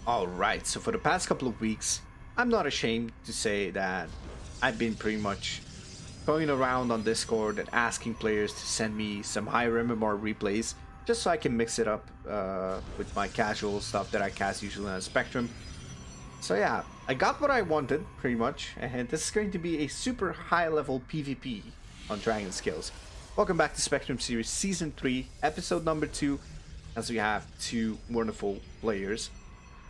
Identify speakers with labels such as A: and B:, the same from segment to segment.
A: Alright, so for the past couple of weeks, I'm not ashamed to say that I've been pretty much going around on Discord and asking players to send me some higher MMR replays just so I can mix it up with my casual stuff that I cast usually on Spectrum. So yeah, I got what I wanted pretty much, and this is going to be a super high level PvP on Dragon Skills. Welcome back to Spectrum Series Season 3, Episode number 2, as we have two wonderful players.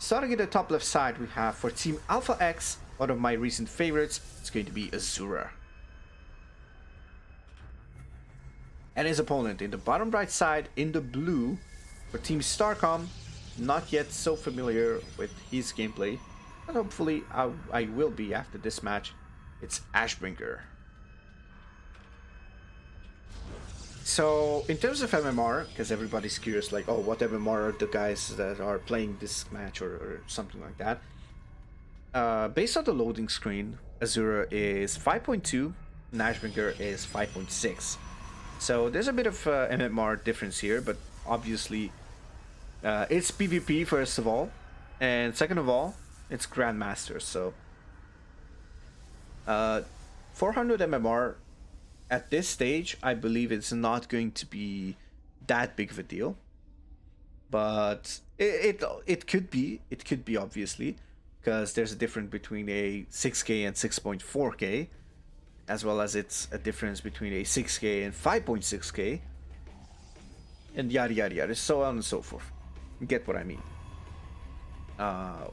A: Starting at the top left side, we have for Team Alpha X, one of my recent favorites, it's going to be AZURA. And his opponent in the bottom right side, in the blue, for Team Starcom, not yet so familiar with his gameplay, but hopefully I will be after this match. It's ASHBRINGER. So, in terms of MMR, because everybody's curious, like, oh, what MMR are the guys that are playing this match or something like that. Based on the loading screen, AZURA is 5.2, and ASHBRINGER is 5.6. So, there's a bit of MMR difference here, but obviously, it's PvP first of all, and second of all, it's Grandmaster, so 400 MMR at this stage, I believe it's not going to be that big of a deal, but it could be obviously, because there's a difference between a 6K and 6.4K, as well as it's a difference between a 6K and 5.6K, and yada yada yada, so on and so forth. You get what I mean.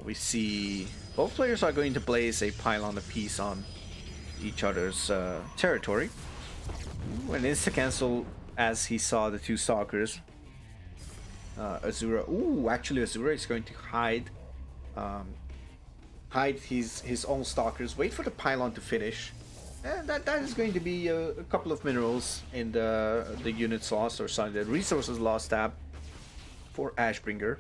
A: We see both players are going to place a pylon apiece on each other's territory. An insta-cancel as he saw the two stalkers. AZURA. Ooh, actually AZURA is going to hide his own stalkers. Wait for the pylon to finish. And that is going to be a couple of minerals in the units lost, or sorry, the resources lost tab for ASHBRINGER.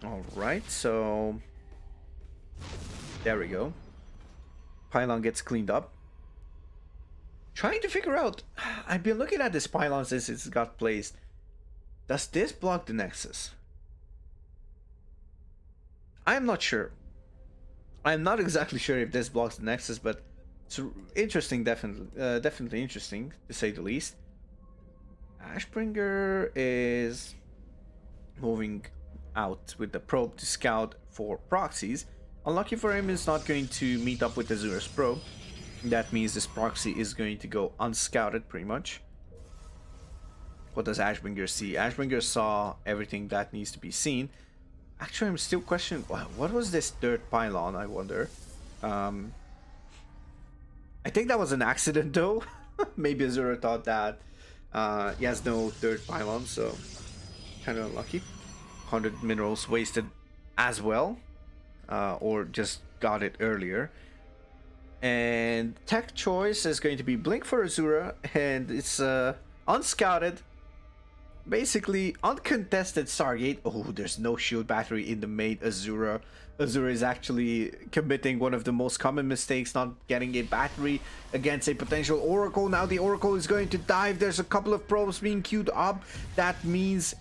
A: Alright, so there we go. Pylon gets cleaned up. Trying to figure out, I've been looking at this pylon since it's got placed. Does this block the Nexus? I'm not sure. I'm not exactly sure if this blocks the Nexus, but it's interesting, definitely interesting to say the least. ASHBRINGER is moving out with the probe to scout for proxies. Unlucky for him, is not going to meet up with AZURA's probe. That means this proxy is going to go unscouted pretty much. What does ASHBRINGER see? ASHBRINGER saw everything that needs to be seen. Actually, I'm still questioning, what was this third pylon, I wonder. I think that was an accident though. Maybe AZURA thought that he has no third pylon, so kind of unlucky. 100 minerals wasted as well, or just got it earlier. And tech choice is going to be Blink for AZURA, and it's unscouted, basically uncontested Stargate. Oh, there's no shield battery in the main AZURA. AZURA is actually committing one of the most common mistakes, not getting a battery against a potential Oracle. Now the Oracle is going to dive. There's a couple of probes being queued up. That means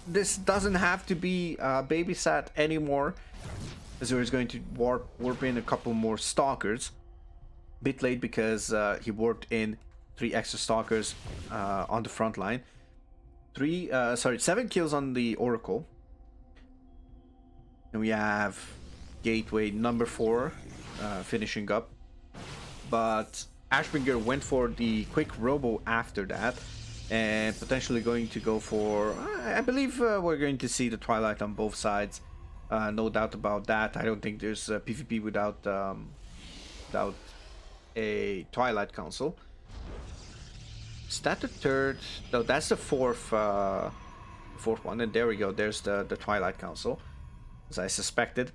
A: this doesn't have to be babysat anymore. AZURA is going to warp in a couple more stalkers. Bit late because he warped in 3 extra stalkers on the front line. 7 kills on the Oracle. And we have Gateway number 4 finishing up. But ASHBRINGER went for the quick robo after that, and potentially going to go for, I believe we're going to see the Twilight on both sides. No doubt about that. I don't think there's a PvP without a Twilight Council. Is that the third? No, that's the fourth one. And there we go. There's the Twilight Council, as I suspected.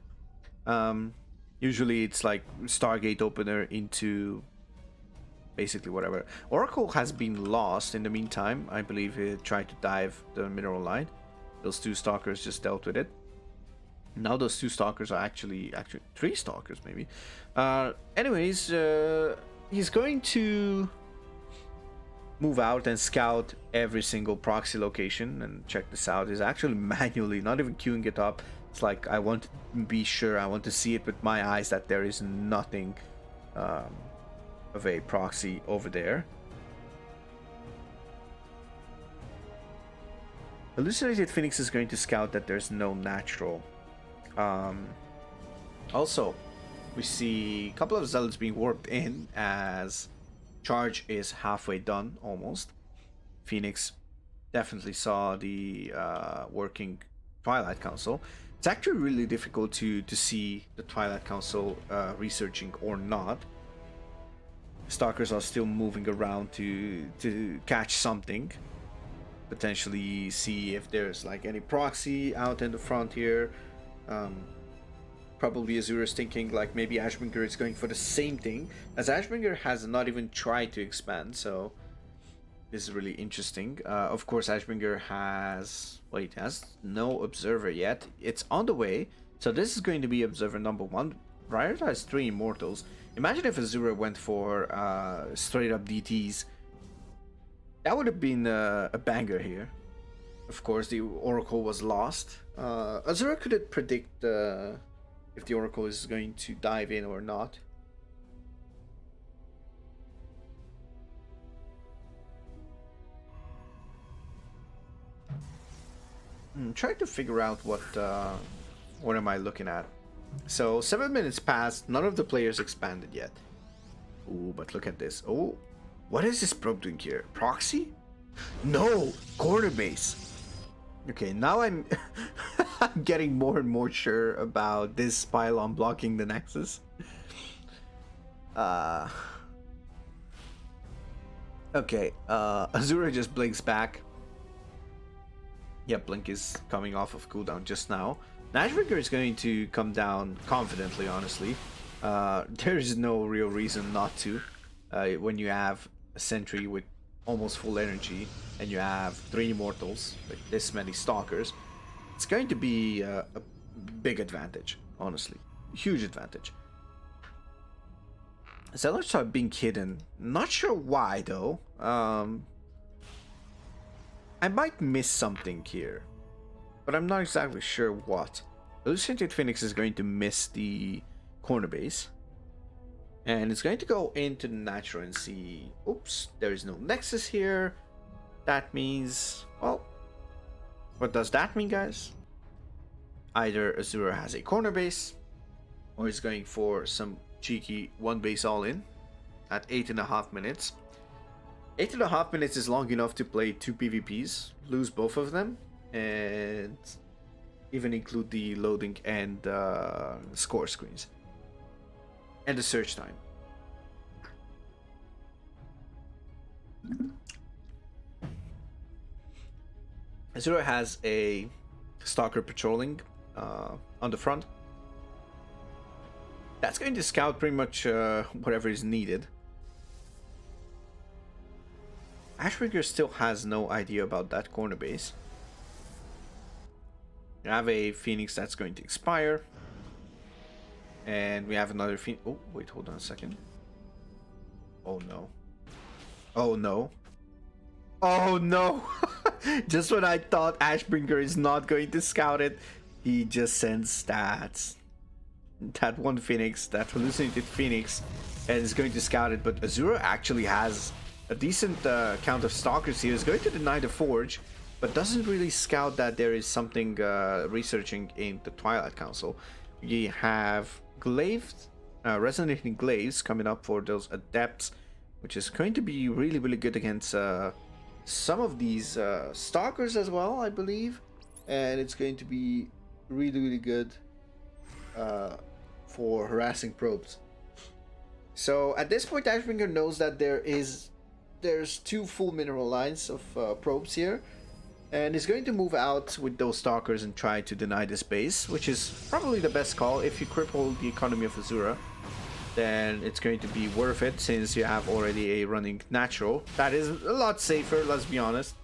A: Usually it's like Stargate opener into basically whatever. Oracle has been lost in the meantime. I believe it tried to dive the mineral line. Those 2 stalkers just dealt with it. Now those 2 stalkers are actually 3 stalkers maybe. Anyways, he's going to move out and scout every single proxy location. And check this out, is actually manually, not even queuing it up. It's like, I want to be sure, I want to see it with my eyes that there is nothing of a proxy over there. Hallucinated Phoenix is going to scout that there's no natural. Also, we see a couple of zealots being warped in as charge is halfway done almost. Phoenix definitely saw the working Twilight Council. It's actually really difficult to see the Twilight Council researching or not. Stalkers are still moving around to catch something. Potentially see if there's like any proxy out in the front here. Probably Azura's thinking like maybe ASHBRINGER is going for the same thing, as ASHBRINGER has not even tried to expand, so this is really interesting. Of course, ASHBRINGER has no observer yet. It's on the way, so this is going to be observer number 1. Prioritize 3 immortals. Imagine if Azura went for straight up DTs. That would have been a banger here. Of course, the Oracle was lost. Azura couldn't predict if the Oracle is going to dive in or not. Trying to figure out what am I looking at. So 7 minutes passed, none of the players expanded yet. Ooh, but look at this. Oh, what is this probe doing here? Proxy? No, corner base. Okay, now I'm I'm getting more and more sure about this pylon blocking the Nexus. Okay, Azura just blinks back. Yeah, Blink is coming off of cooldown just now. ASHBRINGER is going to come down confidently, honestly. There is no real reason not to. When you have a sentry with almost full energy and you have 3 immortals with this many stalkers, it's going to be a big advantage, honestly. Huge advantage. Zealots are being hidden. Not sure why, though. I might miss something here, but I'm not exactly sure what. Hallucinated Phoenix is going to miss the corner base, and it's going to go into the natural and see, oops, there is no Nexus here. That means, well, what does that mean, guys? Either Azura has a corner base, or is going for some cheeky 1 base all in at 8.5 minutes. 8.5 minutes is long enough to play 2 PvPs, lose both of them, and even include the loading and score screens. And the search time. Azura has a Stalker patrolling on the front. That's going to scout pretty much whatever is needed. ASHBRINGER still has no idea about that corner base. We have a Phoenix that's going to expire. And we have another Phoenix. Oh, wait, hold on a second. Oh no. Oh no. Oh no! Just when I thought ASHBRINGER is not going to scout it, he just sends that one Phoenix, that hallucinated Phoenix, and is going to scout it. But Azura actually has a decent count of stalkers here. Is going to deny the Forge, but doesn't really scout that there is something researching in the Twilight Council. We have glaives, resonating glaives coming up for those adepts, which is going to be really, really good against some of these stalkers as well, I believe. And it's going to be really, really good for harassing probes. So at this point, ASHBRINGER knows that there's 2 full mineral lines of probes here, and is going to move out with those stalkers and try to deny this base, which is probably the best call. If you cripple the economy of Azura, then it's going to be worth it, since you have already a running natural. That is a lot safer, let's be honest.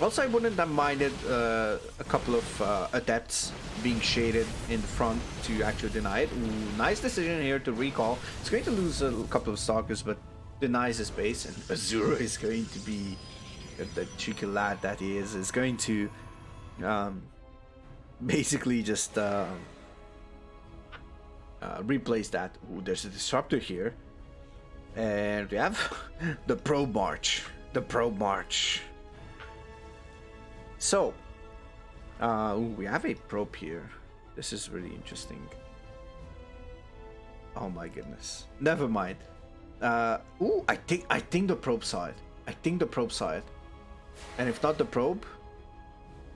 A: Also, I wouldn't have minded a couple of adepts being shaded in the front to actually deny it. Ooh, nice decision here to recall. It's going to lose a couple of stalkers, but denies his base, and AZURA is going to be the cheeky lad that he is going to basically just replace that. Ooh, there's a disruptor here, and we have the probe march. The probe march. So, we have a probe here. This is really interesting. Oh my goodness. Never mind. Ooh, I think the probe side. I think the probe side. And if not the probe,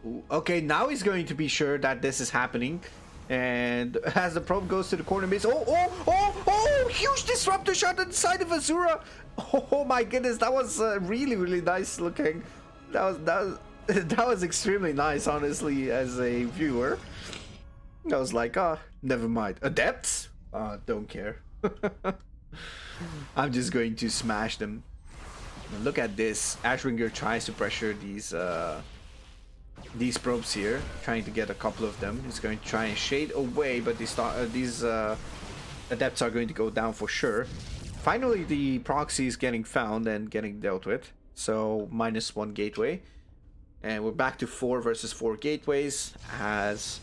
A: ooh, okay, now he's going to be sure that this is happening. And as the probe goes to the corner base, oh, huge disruptor shot on the side of AZURA. Oh my goodness, that was really nice looking. That was extremely nice, honestly, as a viewer. I was like, never mind. Adepts? Don't care. I'm just going to smash them. Look at this. ASHBRINGER tries to pressure these probes here, trying to get a couple of them. He's going to try and shade away, but these adepts are going to go down for sure. Finally, the proxy is getting found and getting dealt with. So, -1 gateway. And we're back to 4 versus 4 gateways. As,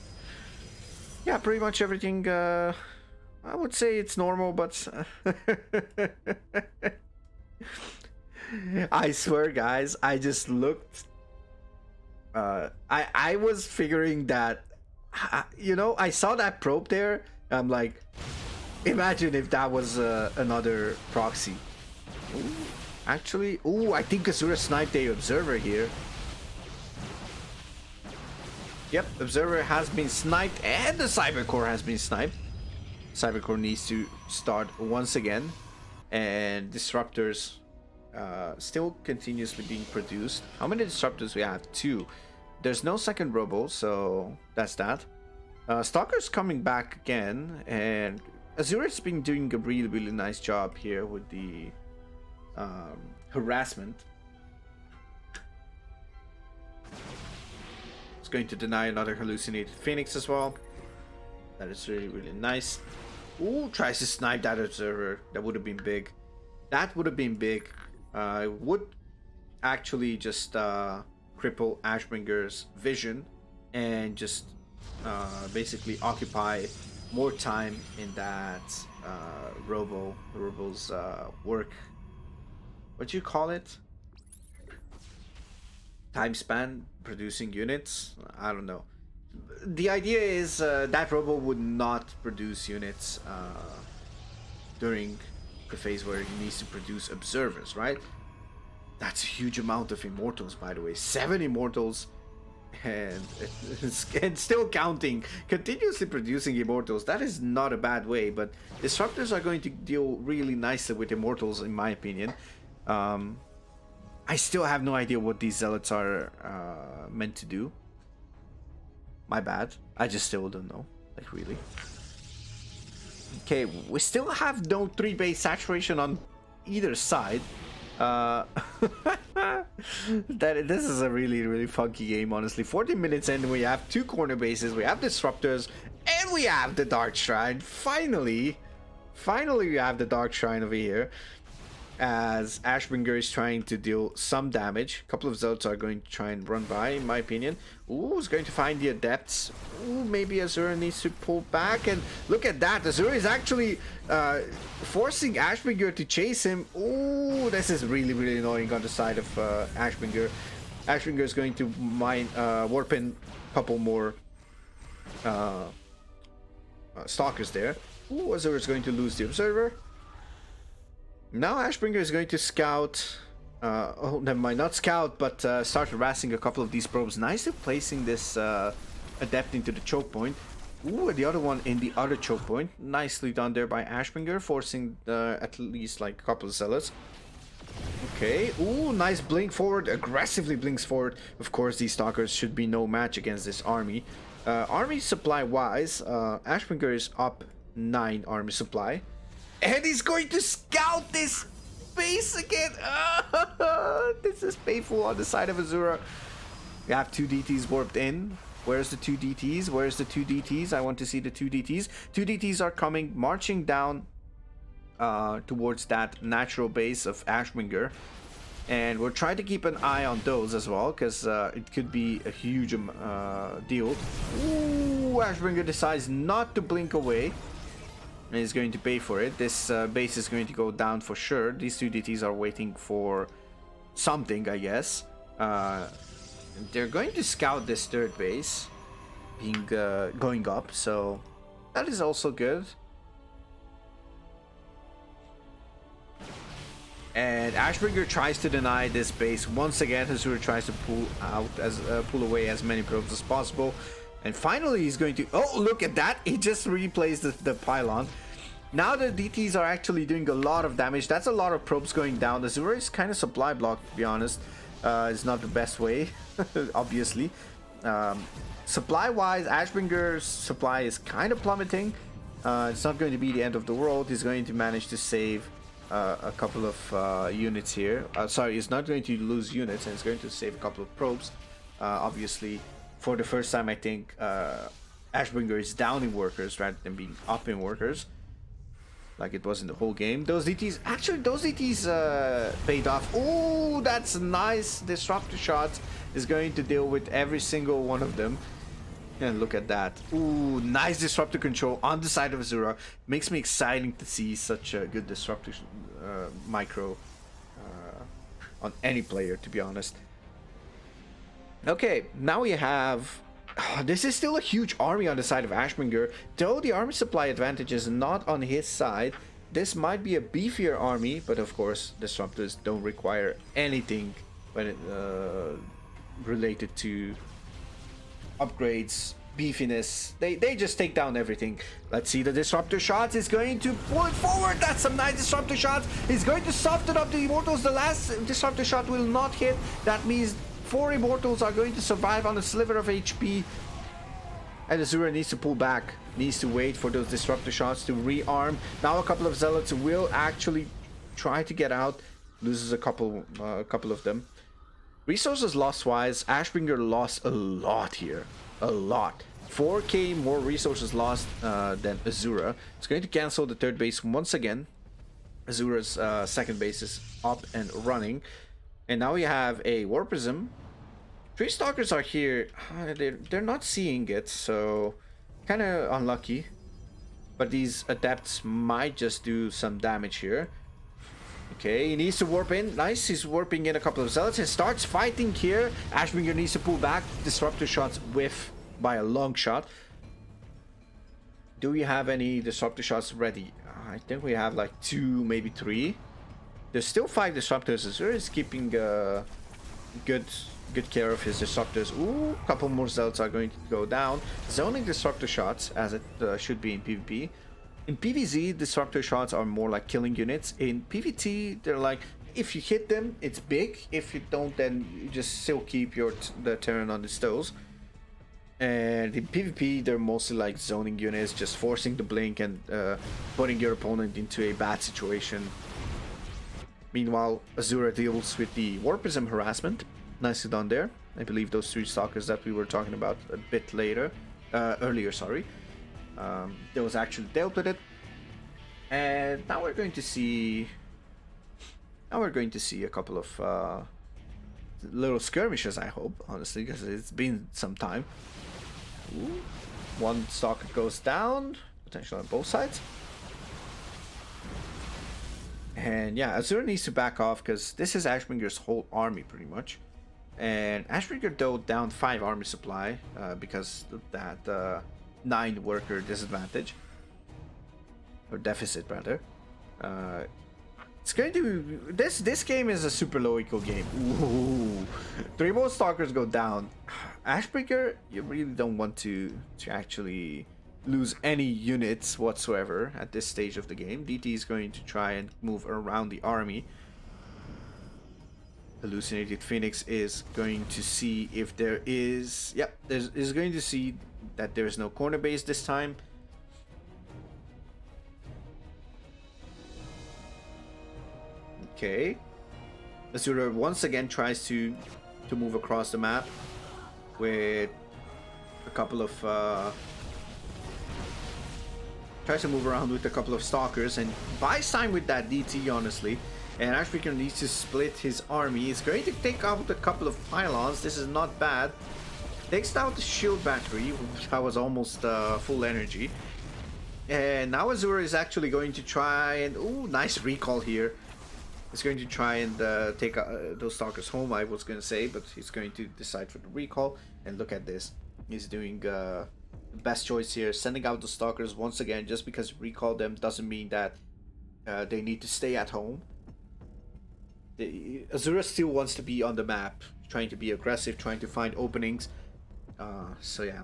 A: yeah, pretty much everything, I would say it's normal, but I swear, guys, I just looked. I was figuring that, you know, I saw that probe there. I'm like, imagine if that was another proxy. Ooh, actually, I think AZURA sniped the observer here. Yep, observer has been sniped, and the cybercore has been sniped. Cybercore needs to start once again, and disruptors still continuously being produced. How many disruptors we have? 2. There's no second robo, so that's that. Stalker's coming back again, and AZURA's been doing a really nice job here with the harassment. It's going to deny another hallucinated Phoenix as well. That is really nice. Ooh, tries to snipe that observer. That would have been big. That would have been big. Would actually just cripple ASHBRINGER's vision and just basically occupy more time in that Robo's work. What do you call it? Time span producing units? I don't know. The idea is that Robo would not produce units during the phase where he needs to produce observers, right? That's a huge amount of immortals, by the way. 7 immortals, and still counting, continuously producing immortals. That is not a bad way, but disruptors are going to deal really nicely with immortals, in my opinion. I still have no idea what these zealots are meant to do. My bad. I just still don't know. Like, really. Okay, we still have no 3-base saturation on either side. This is a really funky game, honestly. 40 minutes in, we have 2 corner bases, we have disruptors, and we have the Dark Shrine. Finally we have the Dark Shrine over here, as ASHBRINGER is trying to deal some damage. A couple of Zealots are going to try and run by, in my opinion. Ooh, is going to find the Adepts. Ooh, maybe AZURA needs to pull back, and look at that. AZURA is actually forcing ASHBRINGER to chase him. Ooh, this is really annoying on the side of ASHBRINGER. ASHBRINGER is going to warp in a couple more Stalkers there. Ooh, AZURA is going to lose the Observer. Now ASHBRINGER is going to scout, oh, never mind, not scout, but start harassing a couple of these probes. Nicely placing this Adept into the choke point. Ooh, and the other one in the other choke point. Nicely done there by ASHBRINGER, forcing at least like a couple of Zealots. Okay, ooh, nice blink forward, aggressively blinks forward. Of course, these Stalkers should be no match against this army. Army supply-wise, ASHBRINGER is up 9 army supply. And he's going to scout this base again. This is painful on the side of AZURA. We have 2 DTs warped in. Where's the 2 DTs? Where's the 2 DTs? I want to see the 2 DTs. 2 DTs are coming, marching down towards that natural base of ASHBRINGER. And we'll try to keep an eye on those as well, because it could be a huge deal. Ooh, ASHBRINGER decides not to blink away. And he's going to pay for it. This base is going to go down for sure. These two DTs are waiting for something, I guess. They're going to scout this third base, going up, so that is also good. And ASHBRINGER tries to deny this base once again. AZURA tries to pull away as many probes as possible. And finally he's going to... Oh, look at that! He just replaced the pylon. Now the DTs are actually doing a lot of damage. That's a lot of probes going down. AZURA is kind of supply blocked, to be honest. It's not the best way, obviously. Supply-wise, ASHBRINGER's supply is kind of plummeting. It's not going to be the end of the world. He's going to manage to save a couple of units here. Sorry, he's not going to lose units, and he's going to save a couple of probes. Obviously, for the first time, I think ASHBRINGER is down in workers rather than being up in workers, like it was in the whole game. Those DTs, actually, those DTs paid off. Oh, that's nice. Disruptor shot is going to deal with every single one of them. And look at that. Ooh, nice disruptor control on the side of AZURA. Makes me exciting to see such a good disruptor micro on any player, to be honest. Okay, now we have... this is still a huge army on the side of ASHBRINGER. Though the army supply advantage is not on his side, this might be a beefier army, but of course, disruptors don't require anything when it related to upgrades, beefiness. They just take down everything. Let's see, the disruptor shots is going to pull it forward. That's some nice disruptor shots. He's going to soften up the immortals. The last disruptor shot will not hit. That means 4 immortals are going to survive on a sliver of HP. And AZURA needs to pull back, needs to wait for those disruptor shots to rearm. Now a couple of zealots will actually try to get out. Loses a couple of them. Resources loss wise, ASHBRINGER lost a lot here. A lot. 4k more resources lost than AZURA. It's going to cancel the third base once again. AZURA's second base is up and running. And now we have a War Prism. 3 Stalkers are here. They're not seeing it, so kind of unlucky. But these Adepts might just do some damage here. Okay, he needs to warp in. Nice, he's warping in a couple of zealots and starts fighting here. ASHBRINGER needs to pull back. Disruptor shots whiff by a long shot. Do we have any disruptor shots ready? I think we have like 2, maybe 3. There's still 5 disruptors. AZURA is keeping good care of his disruptors. Ooh, a couple more zealots are going to go down. Zoning disruptor shots, as it should be in PvP. In PvZ, disruptor shots are more like killing units. In PvT, they're like, if you hit them, it's big. If you don't, then you just still keep the turn on the stills. And in PvP, they're mostly like zoning units, just forcing the blink and putting your opponent into a bad situation. Meanwhile, AZURA deals with the War Prism harassment. Nicely done there. I believe those 3 stalkers that we were talking about a bit earlier, sorry. Those actually dealt with it. And now we're going to see... a couple of little skirmishes, I hope, honestly, because it's been some time. Ooh. 1 stalker goes down, potentially on both sides. And yeah, AZURA needs to back off because this is ASHBRINGER's whole army pretty much. And ASHBRINGER though down 5 army supply because of that 9 worker disadvantage. Or deficit rather. It's going to be... This game is a super low equal game. Ooh. 3 more stalkers go down. ASHBRINGER, you really don't want to actually lose any units whatsoever at this stage of the game. DT is going to try and move around the army. Hallucinated Phoenix is going to see if there is... Yep, is going to see that there is no corner base this time. Okay. AZURA once again tries to move across the map with a couple of tries to move around with a couple of stalkers and buys time with that DT, honestly. And ASHBRINGER needs to split his army. He's going to take out a couple of pylons. This is not bad. Takes out the shield battery, that was almost full energy. And now AZURA is actually going to try and... Ooh, nice recall here. He's going to try and take those stalkers home, I was going to say, but he's going to decide for the recall. And look at this. He's doing the best choice here, sending out the stalkers once again. Just because you recall them doesn't mean that they need to stay at home. AZURA still wants to be on the map, trying to be aggressive, trying to find openings. So yeah.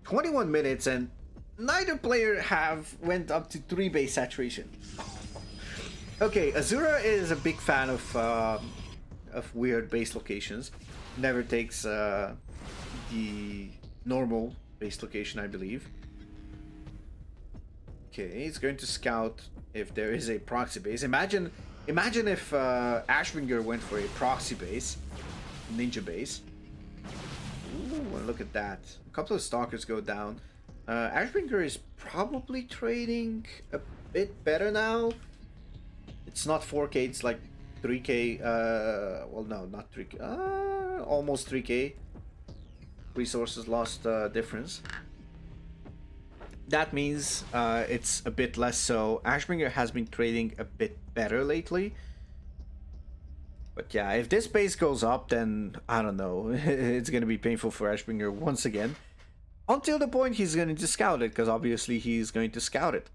A: 21 minutes and neither player went up to 3 base saturation. Okay, AZURA is a big fan of weird base locations. Never takes the normal base location, I believe. Okay, he's going to scout if there is a proxy base. Imagine if ASHBRINGER went for a proxy base, ninja base. Ooh, and look at that. A couple of stalkers go down. ASHBRINGER is probably trading a bit better now. It's not 4K, it's like 3K. Well, no, not 3K. Almost 3K. Resources lost difference. That means it's a bit less so. ASHBRINGER has been trading a bit better lately. But yeah, if this base goes up, then I don't know. It's going to be painful for ASHBRINGER once again. Until the point he's going to scout it, because obviously he's going to scout it.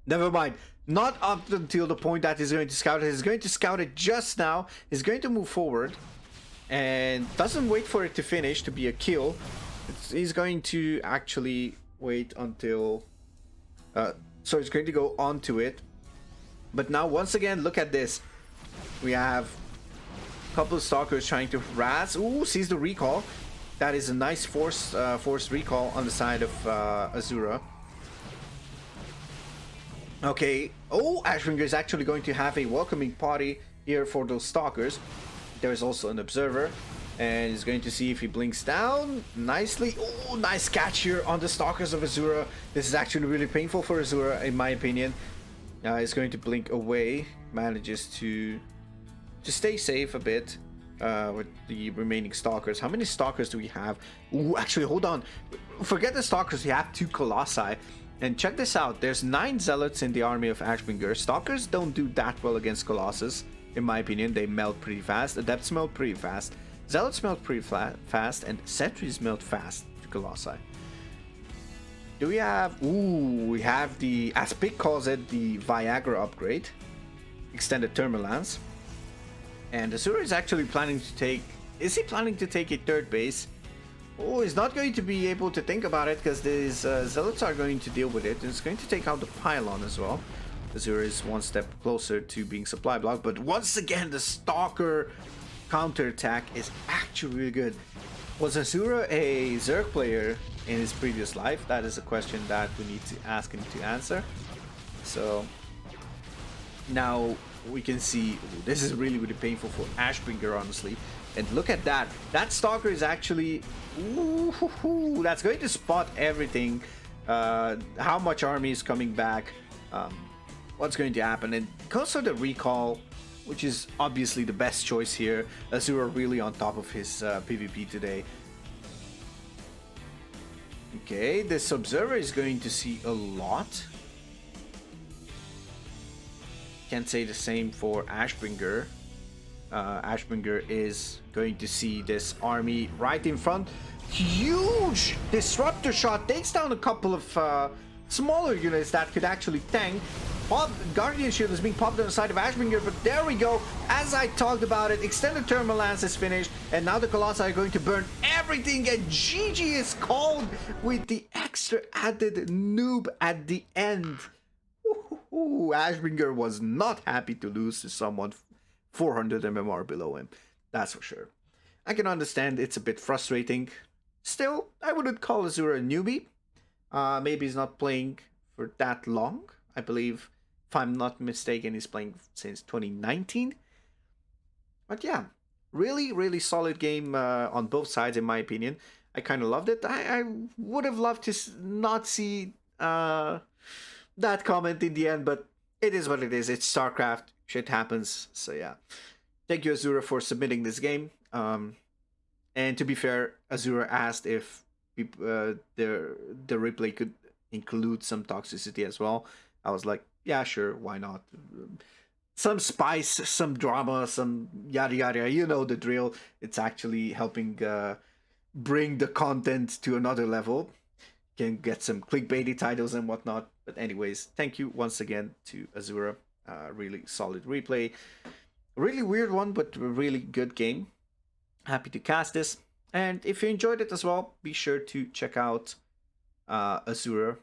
A: Never mind. Not up until the point that he's going to scout it. He's going to scout it just now. He's going to move forward. And doesn't wait for it to finish to be a kill. He's going to actually wait until... so he's going to go onto it. But now, once again, look at this. We have a couple of stalkers trying to harass. Ooh, sees the recall. That is a nice forced recall on the side of AZURA. Okay. Oh, ASHBRINGER is actually going to have a welcoming party here for those stalkers. There's also an observer. And he's going to see if he blinks down nicely. Oh, nice catch here on the stalkers of AZURA. This is actually really painful for AZURA, in my opinion. He's going to blink away. Manages to stay safe a bit with the remaining stalkers. How many stalkers do we have? Ooh, actually, hold on. Forget the stalkers. We have 2 colossi. And check this out. There's 9 zealots in the army of ASHBRINGER. Stalkers don't do that well against colossus, in my opinion. They melt pretty fast. Adepts melt pretty fast. Zealots melt pretty fast. And sentries melt fast to colossi. Do we have... Ooh, we have the... As Pig calls it, the Viagra upgrade. Extended Thermalance. And AZURA is actually planning to take... Is he planning to take a 3rd base? Oh, he's not going to be able to think about it because these zealots are going to deal with it. And it's going to take out the pylon as well. AZURA is one step closer to being supply blocked. But once again, the Stalker counterattack is actually really good. Was AZURA a Zerg player in his previous life? That is a question that we need to ask him to answer. So now we can see, ooh, this is really, really painful for ASHBRINGER, honestly. And look at that. That Stalker is actually... Ooh, that's going to spot everything. How much army is coming back. What's going to happen. And because of the recall, which is obviously the best choice here. AZURA really on top of his PvP today. Okay, this Observer is going to see a lot. Can't say the same for ASHBRINGER. ASHBRINGER is going to see this army right in front. Huge disruptor shot takes down a couple of smaller units that could actually tank. Guardian Shield is being popped on the side of ASHBRINGER, but there we go. As I talked about it, Extended Thermal Lance is finished, and now the Colossi are going to burn everything, and GG is called with the extra added noob at the end. Ooh, ASHBRINGER was not happy to lose to someone 400 MMR below him. That's for sure. I can understand it's a bit frustrating. Still, I wouldn't call AZURA a newbie. Maybe he's not playing for that long. I believe, if I'm not mistaken, he's playing since 2019. But yeah, really, really solid game on both sides, in my opinion. I kind of loved it. I would have loved to not see uh, that comment in the end, but it is what it is. It's StarCraft. Shit happens. So yeah. Thank you, Azura, for submitting this game. And to be fair, Azura asked if the replay could include some toxicity as well. I was like, yeah, sure, why not? Some spice, some drama, some yada yada. You know the drill. It's actually helping bring the content to another level. Can get some clickbaity titles and whatnot. But anyways, thank you once again to Azura. Really solid replay. Really weird one, but a really good game. Happy to cast this. And if you enjoyed it as well, be sure to check out Azura.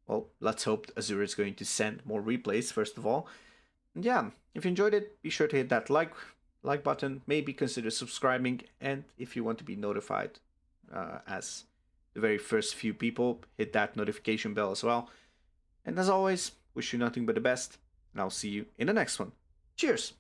A: Well, let's hope Azura is going to send more replays, first of all. And yeah, if you enjoyed it, be sure to hit that like button. Maybe consider subscribing. And if you want to be notified as the very first few people, hit that notification bell as well. And as always, wish you nothing but the best. And I'll see you in the next one. Cheers!